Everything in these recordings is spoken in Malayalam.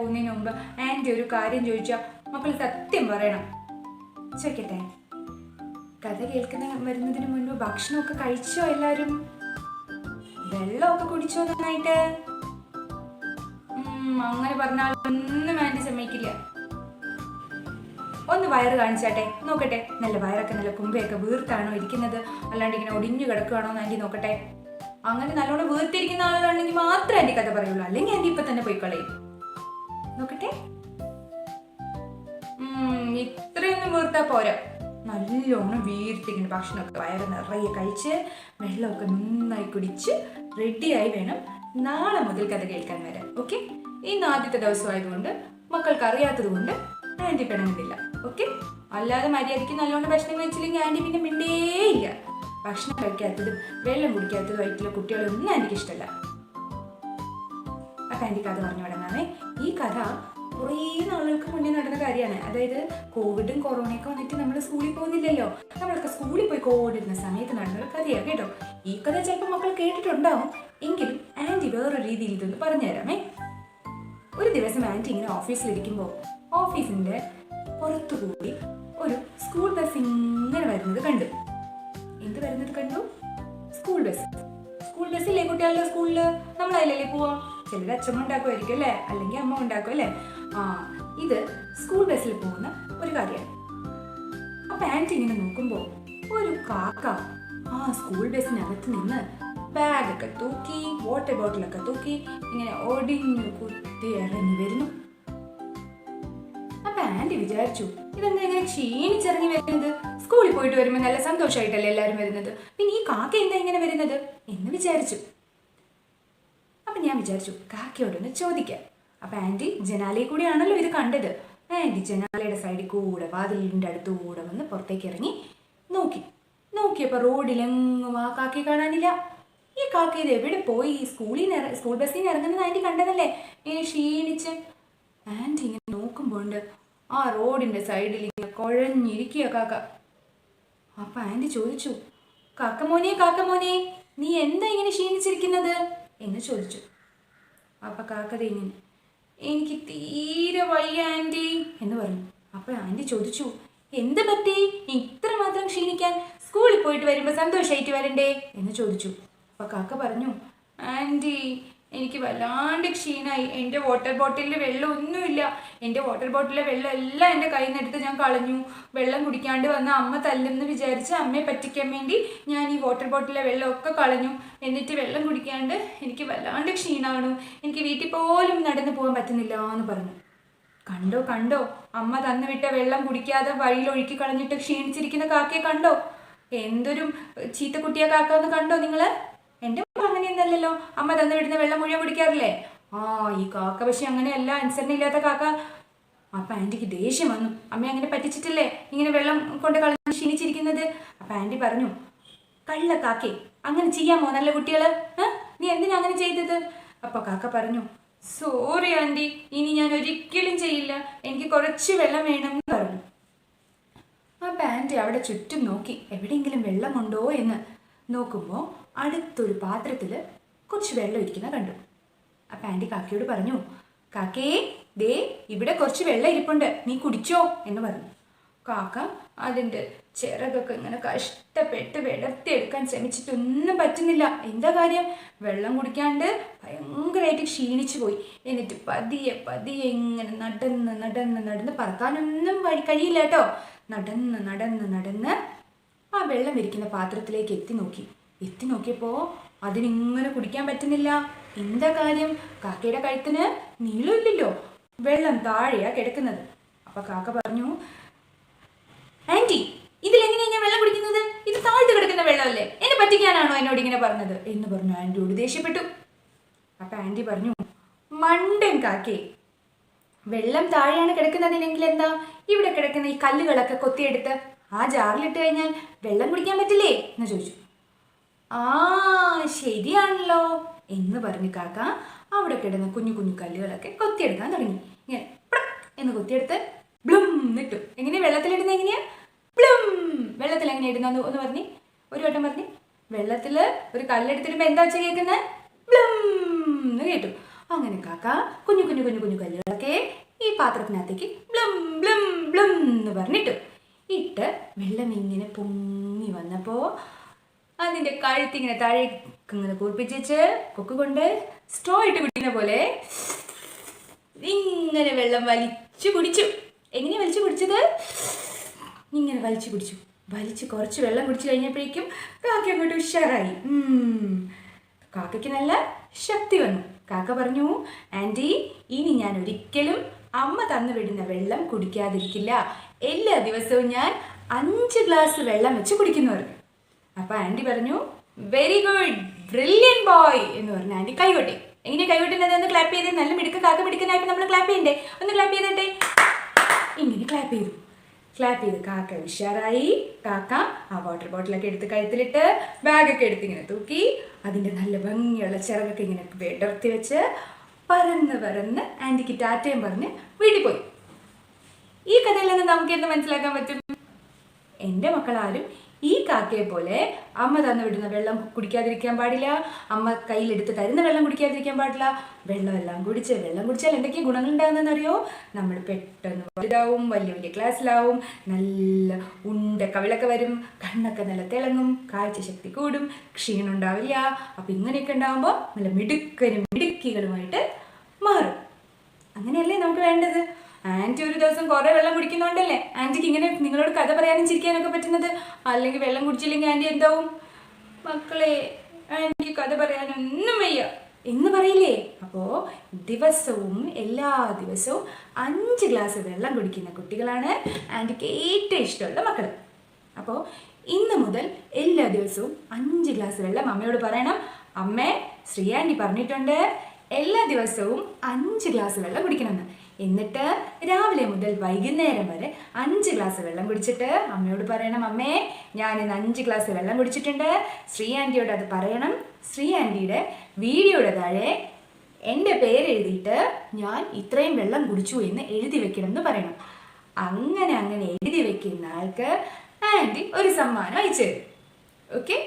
പോകുന്നതിന് മുമ്പ് ആൻറ്റി ഒരു കാര്യം ചോദിച്ചാൽ മക്കൾ സത്യം പറയണം. ചോദിക്കട്ടെ, കഥ വരുന്നതിന് മുൻപ് ഭക്ഷണമൊക്കെ കഴിച്ചോ? എല്ലാവരും വെള്ളമൊക്കെ കുടിച്ചോ നന്നായിട്ട്? അങ്ങനെ പറഞ്ഞാൽ ഒന്നും ആൻറ്റി സമ്മതിക്കില്ല. ഒന്ന് വയറ് കാണിച്ചാട്ടെ, നോക്കട്ടെ. നല്ല വയറൊക്കെ നല്ല കുമ്പയൊക്കെ വീർത്താണോ ഇരിക്കുന്നത്, അല്ലാണ്ട് ഇങ്ങനെ ഒടിഞ്ഞു കിടക്കുകയാണോ എന്ന് ആൻറ്റി നോക്കട്ടെ. അങ്ങനെ നല്ലോണം വീർത്തിരിക്കുന്ന ആളാണെങ്കിൽ മാത്രമേ ആൻറ്റി കഥ പറയുള്ളൂ, അല്ലെങ്കിൽ ആൻറ്റി ഇപ്പൊ തന്നെ പോയി കളയും. നോക്കട്ടെ. ഇത്രയൊന്നും വീർത്താ പോരാ. നല്ലോണം വീർത്തിങ്ങനെ ഭക്ഷണമൊക്കെ വയറ് നിറയെ കഴിച്ച് വെള്ളമൊക്കെ നന്നായി കുടിച്ച് റെഡിയായി വേണം നാളെ മുതൽ കഥ കേൾക്കാൻ വരാൻ. ഓക്കെ? ഇന്ന് ആദ്യത്തെ ദിവസമായതുകൊണ്ട് മക്കൾക്ക് അറിയാത്തത് കൊണ്ട് ആൻറ്റി പിണങ്ങുന്നില്ല. ഓക്കെ? അല്ലാതെ മര്യാദയ്ക്ക് നല്ലോണം ഭക്ഷണം കഴിച്ചില്ലെങ്കിൽ ആൻറ്റി പിന്നെ മിണ്ടേയില്ല. ഭക്ഷണം കഴിക്കാത്തതും വെള്ളം കുടിക്കാത്തതും ആയിട്ടുള്ള കുട്ടികളൊന്നും ആൻറ്റിക്ക് ഇഷ്ടമല്ല. അപ്പൊ ആൻറ്റി കഥ പറഞ്ഞു തുടങ്ങാമേ. ഈ കഥ കുറേ നാളുകൾക്ക് മുന്നേ നടന്ന കാര്യമാണ്. അതായത് കോവിഡും കൊറോണയൊക്കെ വന്നിട്ട് നമ്മൾ സ്കൂളിൽ പോകുന്നില്ലല്ലോ. നമ്മളൊക്കെ സ്കൂളിൽ പോയി കോവിഡിരുന്ന സമയത്ത് നടന്നൊരു കഥയാണ് കേട്ടോ. ഈ കഥ ചിലപ്പോൾ മക്കൾ കേട്ടിട്ടുണ്ടാവും, എങ്കിലും ആൻറ്റി വേറൊരു രീതിയിൽ ഇതൊന്ന് പറഞ്ഞുതരാമേ. ഒരു ദിവസം ആൻറ്റി ഇങ്ങനെ ഓഫീസിലിരിക്കുമ്പോൾ ഓഫീസിന്റെ പുറത്തുകൂടി ഒരു സ്കൂൾ ബസ് ഇങ്ങനെ വരുന്നത് കണ്ടു. എന്ത് വരുന്നത് കണ്ടു? School bus. സ്കൂൾ ബസ്സില്ലേ കുട്ടികളുടെ സ്കൂളില്? നമ്മളതിലല്ലേ പോവാ? ചിലർ അച്ഛമ്മ ഉണ്ടാക്കുമായിരിക്കും അല്ലേ, അല്ലെങ്കിൽ അമ്മ ഉണ്ടാക്കും അല്ലേ. ഇത് സ്കൂൾ ബസ്സിൽ പോകുന്ന ഒരു കാര്യമാണ്. അപ്പൊ ആൻറ്റി ഇങ്ങനെ നോക്കുമ്പോ ഒരു കാക്ക ആ സ്കൂൾ ബസ്സിനകത്ത് നിന്ന് ബാഗൊക്കെ തൂക്കി വാട്ടർ ബോട്ടിലൊക്കെ തൂക്കി ഇങ്ങനെ ഒടിഞ്ഞു കുത്തി ഇറങ്ങി വരുന്നു. അപ്പൊ ആൻറ്റി വിചാരിച്ചു, ഇതെന്താ ഇങ്ങനെ ക്ഷീണിച്ചിറങ്ങി വരുന്നത്? സ്കൂളിൽ പോയിട്ട് വരുമ്പോൾ നല്ല സന്തോഷമായിട്ടല്ലേ എല്ലാവരും വരുന്നത്, പിന്നെ ഈ കാക്ക എന്താ ഇങ്ങനെ വരുന്നത് എന്ന് വിചാരിച്ചു. അപ്പൊ ഞാൻ വിചാരിച്ചു കാക്കയോടൊന്ന് ചോദിക്കാം. അപ്പൊ ആൻറ്റി ജനാലയിൽ കൂടിയാണല്ലോ ഇത് കണ്ടത്. ആൻറ്റി ജനാലയുടെ സൈഡിൽ കൂടെ വാതിലിന്റെ അടുത്തുകൂടെ വന്ന് പുറത്തേക്ക് ഇറങ്ങി നോക്കിയപ്പോ റോഡിലെങ്ങും ആ കാക്കയെ കാണാനില്ല. ഈ കാക്ക ഇത് എവിടെ പോയി? സ്കൂൾ ബസ്സിൽ നിന്ന് ഇറങ്ങുന്നത് ആൻറ്റി കണ്ടതല്ലേ, ഇങ്ങനെ ക്ഷീണിച്ച്. ആൻറ്റി ഇങ്ങനെ നോക്കുമ്പോണ്ട് ആ റോഡിന്റെ സൈഡിൽ ഇങ്ങനെ കുഴഞ്ഞിരിക്കുക കാക്ക. അപ്പൊ ആൻറ്റി ചോദിച്ചു, കാക്കമോനെ നീ എന്താ ഇങ്ങനെ ക്ഷീണിച്ചിരിക്കുന്നത് എന്ന് ചോദിച്ചു. അപ്പൊ കാക്കത ഇങ്ങനെ, എനിക്ക് തീരെ വയ്യ ആൻറ്റി എന്ന് പറഞ്ഞു. അപ്പൊ ആൻറ്റി ചോദിച്ചു, എന്ത് പറ്റി ഇത്രമാത്രം ക്ഷീണിക്കാൻ? സ്കൂളിൽ പോയിട്ട് വരുമ്പോൾ സന്തോഷമായിട്ട് വരണ്ടേ എന്ന് ചോദിച്ചു. അപ്പൊ കാക്ക പറഞ്ഞു, ആൻറ്റി എനിക്ക് വല്ലാണ്ട് ക്ഷീണായി. എൻ്റെ വാട്ടർ ബോട്ടിലിൽ വെള്ളം ഒന്നുമില്ല. എൻ്റെ വാട്ടർ ബോട്ടിലെ വെള്ളം എല്ലാം എൻ്റെ കയ്യിൽ നിന്ന് എടുത്ത് ഞാൻ കളഞ്ഞു. വെള്ളം കുടിക്കാണ്ട് വന്ന അമ്മ തല്ലുമെന്ന് വിചാരിച്ച് അമ്മയെ പറ്റിക്കാൻ വേണ്ടി ഞാൻ ഈ വാട്ടർ ബോട്ടിലെ വെള്ളമൊക്കെ കളഞ്ഞു. എന്നിട്ട് വെള്ളം കുടിക്കാണ്ട് എനിക്ക് വല്ലാണ്ട് ക്ഷീണമാണ്. എനിക്ക് വീട്ടിൽ പോലും നടന്നു പോകാൻ പറ്റുന്നില്ല എന്ന് പറഞ്ഞു. കണ്ടോ അമ്മ തന്നു വിട്ട വെള്ളം കുടിക്കാതെ വഴിയിലൊഴുക്കി കളഞ്ഞിട്ട് ക്ഷീണിച്ചിരിക്കുന്ന കാക്കയെ കണ്ടോ? എന്തൊരു ചീത്തക്കുട്ടിയാ കാക്ക എന്ന് കണ്ടോ നിങ്ങള്? എൻ്റെ അങ്ങനെയൊന്നല്ലല്ലോ, അമ്മ തന്നു വിടുന്ന വെള്ളം മുഴുവൻ കുടിക്കാറില്ലേ? ഈ കാക്ക പക്ഷെ അങ്ങനെയല്ല, അനുസരണ ഇല്ലാത്ത കാക്ക. അപ്പൊ ആൻറ്റിക്ക് ദേഷ്യം വന്നു. അമ്മ അങ്ങനെ പറ്റിച്ചിട്ടില്ലേ ഇങ്ങനെ വെള്ളം കൊണ്ട് കളഞ്ഞ് ക്ഷീണിച്ചിരിക്കുന്നത്? അപ്പൊ ആൻറ്റി പറഞ്ഞു, കള്ള കാക്കേ, അങ്ങനെ ചെയ്യാമോ നല്ല കുട്ടികള്? നീ എന്തിനാ അങ്ങനെ ചെയ്തത്? അപ്പൊ കാക്ക പറഞ്ഞു, സോറി ആൻറ്റി, ഇനി ഞാൻ ഒരിക്കലും ചെയ്യില്ല, എനിക്ക് കുറച്ച് വെള്ളം വേണം എന്ന് പറഞ്ഞു. അപ്പൊ ആൻറ്റി അവിടെ ചുറ്റും നോക്കി എവിടെയെങ്കിലും വെള്ളമുണ്ടോ എന്ന്. നോക്കുമ്പോൾ അടുത്തൊരു പാത്രത്തിൽ കുറച്ച് വെള്ളം ഇരിക്കുന്ന കണ്ടു. അപ്പൊ ആൻറ്റി കാക്കയോട് പറഞ്ഞു, കാക്കേ ദേ ഇവിടെ കുറച്ച് വെള്ളം ഇരിപ്പുണ്ട്, നീ കുടിച്ചോ എന്ന് പറഞ്ഞു. കാക്ക അതിൻ്റെ ചിറകൊക്കെ ഇങ്ങനെ കഷ്ടപ്പെട്ട് വിടർത്തിയെടുക്കാൻ ശ്രമിച്ചിട്ടൊന്നും പറ്റുന്നില്ല. എന്താ കാര്യം? വെള്ളം കുടിക്കാണ്ട് ഭയങ്കരമായിട്ട് ക്ഷീണിച്ചു പോയി. എന്നിട്ട് പതിയെ ഇങ്ങനെ നടന്ന് പറക്കാനൊന്നും കഴിയില്ല കേട്ടോ. നടന്ന് ആ വെള്ളം ഇരിക്കുന്ന പാത്രത്തിലേക്ക് എത്തി നോക്കിയപ്പോൾ അതിനിങ്ങനെ കുടിക്കാൻ പറ്റുന്നില്ല. എന്താ കാര്യം? കാക്കയുടെ കഴുത്തിന് നീളമില്ലല്ലോ, വെള്ളം താഴെയാ കിടക്കുന്നത്. അപ്പൊ കാക്ക പറഞ്ഞു, ആൻറ്റി ഇതിലെങ്ങനെയാ ഞാൻ വെള്ളം കുടിക്കുന്നത്? ഇത് താഴ്ത്ത് കിടക്കുന്ന വെള്ളമല്ലേ, എന്നെ പറ്റിക്കാനാണോ എന്നോട് ഇങ്ങനെ പറഞ്ഞത് എന്ന് പറഞ്ഞു ആൻറ്റിയോട് ദേഷ്യപ്പെട്ടു. അപ്പൊ ആൻറ്റി പറഞ്ഞു, മണ്ടൻ കാക്കേ, വെള്ളം താഴെയാണ് കിടക്കുന്നതിനെങ്കിൽ എന്താ ഇവിടെ കിടക്കുന്ന ഈ കല്ലുകളൊക്കെ കൊത്തിയെടുത്ത് ആ ജാറിലിട്ട് കഴിഞ്ഞാൽ വെള്ളം കുടിക്കാൻ പറ്റില്ലേ എന്ന് ചോദിച്ചു. ശരിയാണല്ലോ എന്ന് പറഞ്ഞു കാക്ക അവിടെ കിടന്ന കുഞ്ഞു കല്ലുകളൊക്കെ കൊത്തിയെടുക്കാൻ തുടങ്ങി. ഇങ്ങനെ എന്ന് കൊത്തിയെടുത്ത് ബ്ലും ഇട്ടു. എങ്ങനെയാ വെള്ളത്തിലിടുന്ന? എങ്ങനെയാ ബ്ലും? വെള്ളത്തിൽ എങ്ങനെയാ ഇടുന്ന ഒന്ന് പറഞ്ഞേ, ഒരു വട്ടം പറഞ്ഞേ. വെള്ളത്തില് ഒരു കല്ലെടുത്തിടുമ്പോ എന്താ വെച്ചാൽ കേൾക്കുന്നത്? ബ്ലും എന്ന് കേട്ടു. അങ്ങനെ കാക്ക കുഞ്ഞു കല്ലുകളൊക്കെ പാത്രത്തിനകത്തേക്ക് ബ്ലം ബ്ലം ബ്ലം എന്ന് പറഞ്ഞിട്ടു. ഇട്ട് വെള്ളം ഇങ്ങനെ പൊങ്ങി വന്നപ്പോൾ അതിൻ്റെ കഴുത്തിങ്ങനെ താഴേക്ക് ഇങ്ങനെ കൂർപ്പിച്ച് കൊക്ക് കൊണ്ട് സ്ട്രോ ഇട്ട് കുടിക്കുന്ന പോലെ ഇങ്ങനെ വെള്ളം വലിച്ചു കുടിച്ചു. എങ്ങനെയാണ് വലിച്ചു കുടിച്ചത്? ഇങ്ങനെ വലിച്ചു കുടിച്ചു. വലിച്ച് കുറച്ച് വെള്ളം കുടിച്ചു കഴിഞ്ഞപ്പോഴേക്കും കാക്ക അങ്ങോട്ട് ഉഷാറായി. കാക്കയ്ക്ക് നല്ല ശക്തി വന്നു. കാക്ക പറഞ്ഞു, ആൻറ്റി, ഇനി ഞാൻ ഒരിക്കലും അമ്മ തന്നു വിടുന്ന വെള്ളം കുടിക്കാതിരിക്കില്ല. എല്ലാ ദിവസവും ഞാൻ 5 ഗ്ലാസ് വെള്ളം വെച്ച് കുടിക്കുന്നു പറഞ്ഞു. അപ്പോൾ ആൻറ്റി പറഞ്ഞു, വെരി ഗുഡ്, ബ്രില്യൻ ബോയ് എന്ന് പറഞ്ഞു. ആൻറ്റി കൈകൊട്ടി. എങ്ങനെ കൈകൊട്ടുന്നത്? ഒന്ന് ക്ലാപ്പ് ചെയ്ത്. നല്ല മിടുക്ക്, കാക്ക മിടുക്കനായപ്പോൾ നമ്മൾ ക്ലാപ്പ് ചെയ്യണ്ടേ? ഒന്ന് ക്ലാപ്പ് ചെയ്തട്ടെ. ഇങ്ങനെ ക്ലാപ്പ് ചെയ്തു. ക്ലാപ്പ് ചെയ്ത് കാക്ക ഉഷാറായി. കാക്ക ആ വാട്ടർ ബോട്ടിലൊക്കെ എടുത്ത് കഴുത്തിലിട്ട് ബാഗൊക്കെ എടുത്ത് ഇങ്ങനെ തൂക്കി അതിൻ്റെ നല്ല ഭംഗിയുള്ള ചിറകൊക്കെ ഇങ്ങനെ വിടർത്തി വെച്ച് പറന്ന് പറന്ന് ആൻറ്റിക്ക് ടാറ്റയും പറഞ്ഞ് വീട്ടിൽ പോയി. ഈ കഥയിൽ നിന്ന് നമുക്ക് എന്ത് മനസ്സിലാക്കാൻ പറ്റും? എൻ്റെ മക്കളാരും ഈ കാക്കയെ പോലെ അമ്മ തന്നു വിടുന്ന വെള്ളം കുടിക്കാതിരിക്കാൻ പാടില്ല. അമ്മ കയ്യിലെടുത്ത് തരുന്ന വെള്ളം കുടിക്കാതിരിക്കാൻ പാടില്ല. വെള്ളം കുടിച്ചാൽ എന്തൊക്കെയാണ് ഗുണങ്ങളുണ്ടാകുന്നതെന്ന് അറിയോ? നമ്മൾ പെട്ടെന്ന് വലുതാവും, വലിയ വലിയ ക്ലാസ്സിലാവും, നല്ല ഉണ്ട കവിളൊക്കെ വരും, കണ്ണൊക്കെ നല്ല തിളങ്ങും, കാഴ്ചശക്തി കൂടും, ക്ഷീണം ഉണ്ടാവില്ല. അപ്പം ഇങ്ങനെയൊക്കെ ഉണ്ടാകുമ്പോൾ നല്ല മിടുക്കികളുമായിട്ട് മാറും. അങ്ങനെയല്ലേ നമുക്ക് വേണ്ടത്? ആൻറ്റി ഒരു ദിവസം കുറേ വെള്ളം കുടിക്കുന്നതുകൊണ്ടല്ലേ ആൻറ്റിക്ക് ഇങ്ങനെ നിങ്ങളോട് കഥ പറയാനും ചിരിക്കാനൊക്കെ പറ്റുന്നത്. അല്ലെങ്കിൽ വെള്ളം കുടിച്ചില്ലെങ്കിൽ ആൻറ്റി എന്താവും? മക്കളെ, ആൻറ്റിക്ക് കഥ പറയാനൊന്നും വയ്യ എന്ന് പറയില്ലേ? അപ്പോൾ എല്ലാ ദിവസവും 5 ഗ്ലാസ് വെള്ളം കുടിക്കുന്ന കുട്ടികളാണ് ആൻറ്റിക്ക് ഏറ്റവും ഇഷ്ടമുള്ള മക്കൾ. അപ്പോൾ ഇന്ന് മുതൽ എല്ലാ ദിവസവും 5 ഗ്ലാസ് വെള്ളം അമ്മയോട് പറയണം. അമ്മേ, ശ്രീ ആൻറ്റി പറഞ്ഞിട്ടുണ്ട് എല്ലാ ദിവസവും 5 ഗ്ലാസ് വെള്ളം കുടിക്കണമെന്ന്. എന്നിട്ട് രാവിലെ മുതൽ വൈകുന്നേരം വരെ 5 ഗ്ലാസ് വെള്ളം കുടിച്ചിട്ട് അമ്മയോട് പറയണം, അമ്മേ, ഞാൻ ഇന്ന് 5 ഗ്ലാസ് വെള്ളം കുടിച്ചിട്ടുണ്ട്. ശ്രീ ആൻറ്റിയോട് അത് പറയണം. ശ്രീ ആൻറ്റിയുടെ വീഡിയോയുടെ താഴെ എൻ്റെ പേര് എഴുതിയിട്ട് ഞാൻ ഇത്രയും വെള്ളം കുടിച്ചു എന്ന് എഴുതി വെക്കണം എന്ന് പറയണം. അങ്ങനെ എഴുതി വെക്കുന്ന ആൾക്ക് ആൻറ്റി ഒരു സമ്മാനം അയച്ചു തരും. ഓക്കെ?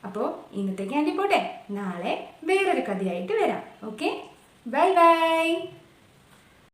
അപ്പോൾ ഇന്നത്തേക്ക് ആൻറ്റി പോട്ടെ. നാളെ വേറൊരു കഥയായിട്ട് വരാം. Okay, bye bye.